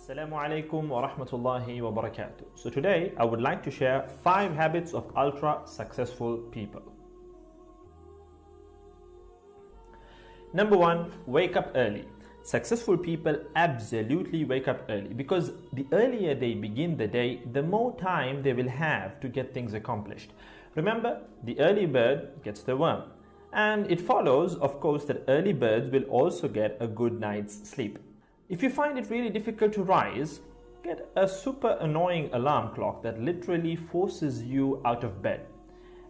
Assalamu alaikum wa rahmatullahi wa barakatuh. So today I would like to share 5 habits of ultra successful people. Number 1, wake up early. Successful people absolutely wake up early because the earlier they begin the day, the more time they will have to get things accomplished. Remember, the early bird gets the worm. And it follows, of course, that early birds will also get a good night's sleep. If you find it really difficult to rise, get a super annoying alarm clock that literally forces you out of bed.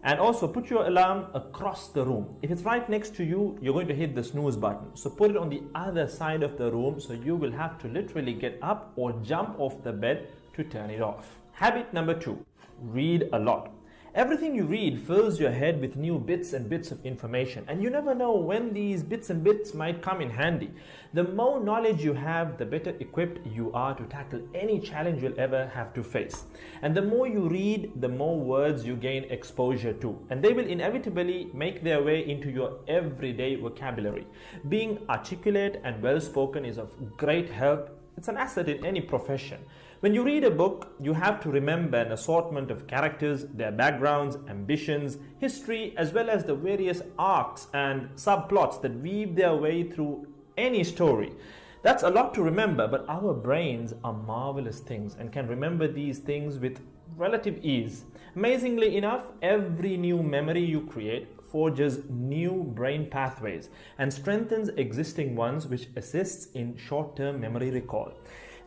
And also put your alarm across the room. If it's right next to you, you're going to hit the snooze button. So put it on the other side of the room so you will have to literally get up or jump off the bed to turn it off. Habit number 2, read a lot. Everything you read fills your head with new bits and bits of information, and you never know when these bits and bits might come in handy. The more knowledge you have, the better equipped you are to tackle any challenge you'll ever have to face. And the more you read, the more words you gain exposure to, and they will inevitably make their way into your everyday vocabulary. Being articulate and well-spoken is of great help. It's an asset in any profession. When you read a book, you have to remember an assortment of characters, their backgrounds, ambitions, history, as well as the various arcs and subplots that weave their way through any story. That's a lot to remember, but our brains are marvelous things and can remember these things with relative ease. Amazingly enough, every new memory you create forges new brain pathways and strengthens existing ones, which assists in short-term memory recall.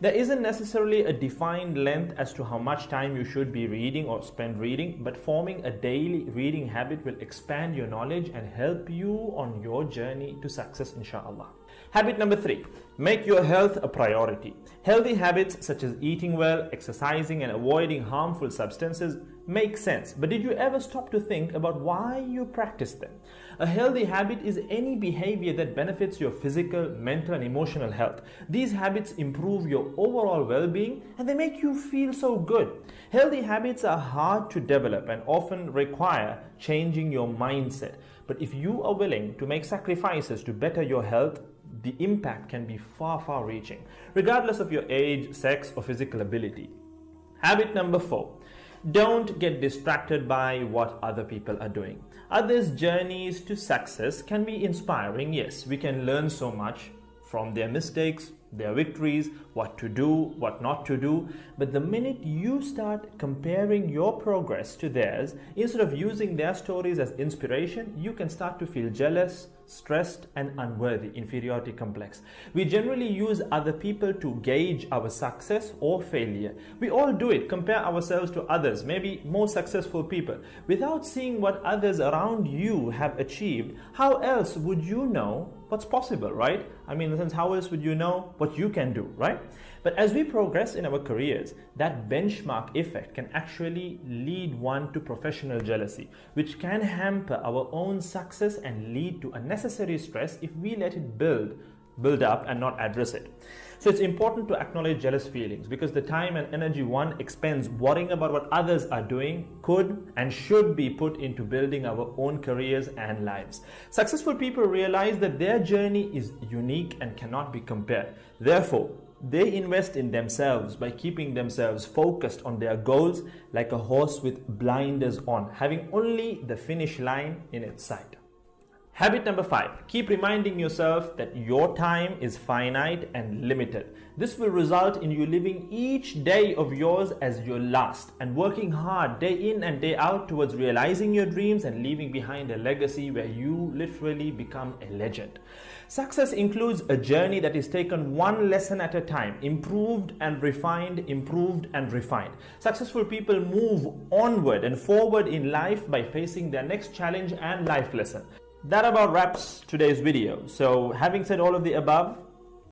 There isn't necessarily a defined length as to how much time you should be reading or spend reading, but forming a daily reading habit will expand your knowledge and help you on your journey to success, inshallah. Habit number 3, make your health a priority. Healthy habits such as eating well, exercising, and avoiding harmful substances make sense, but did you ever stop to think about why you practice them? A healthy habit is any behavior that benefits your physical, mental, and emotional health. These habits improve your overall well-being and they make you feel so good. Healthy habits are hard to develop and often require changing your mindset. But if you are willing to make sacrifices to better your health, the impact can be far reaching, regardless of your age, sex, or physical ability. Habit number 4. Don't get distracted by what other people are doing. Others' journeys to success can be inspiring. Yes, we can learn so much from their mistakes, their victories, what to do, what not to do. But the minute you start comparing your progress to theirs, instead of using their stories as inspiration, you can start to feel jealous, stressed, and unworthy, inferiority complex. We generally use other people to gauge our success or failure. We all do it, compare ourselves to others, maybe more successful people. Without seeing what others around you have achieved, how else would you know what's possible, right? I mean, in the sense, how else would you know what you can do, right? But as we progress in our careers, that benchmark effect can actually lead one to professional jealousy, which can hamper our own success and lead to unnecessary stress if we let it build up and not address it. So it's important to acknowledge jealous feelings because the time and energy one expends worrying about what others are doing could and should be put into building our own careers and lives. Successful people realize that their journey is unique and cannot be compared. Therefore, they invest in themselves by keeping themselves focused on their goals like a horse with blinders on, having only the finish line in its sight. Habit number 5, keep reminding yourself that your time is finite and limited. This will result in you living each day of yours as your last and working hard day in and day out towards realizing your dreams and leaving behind a legacy where you literally become a legend. Success includes a journey that is taken one lesson at a time, improved and refined, improved and refined. Successful people move onward and forward in life by facing their next challenge and life lesson. That about wraps today's video. So having said all of the above,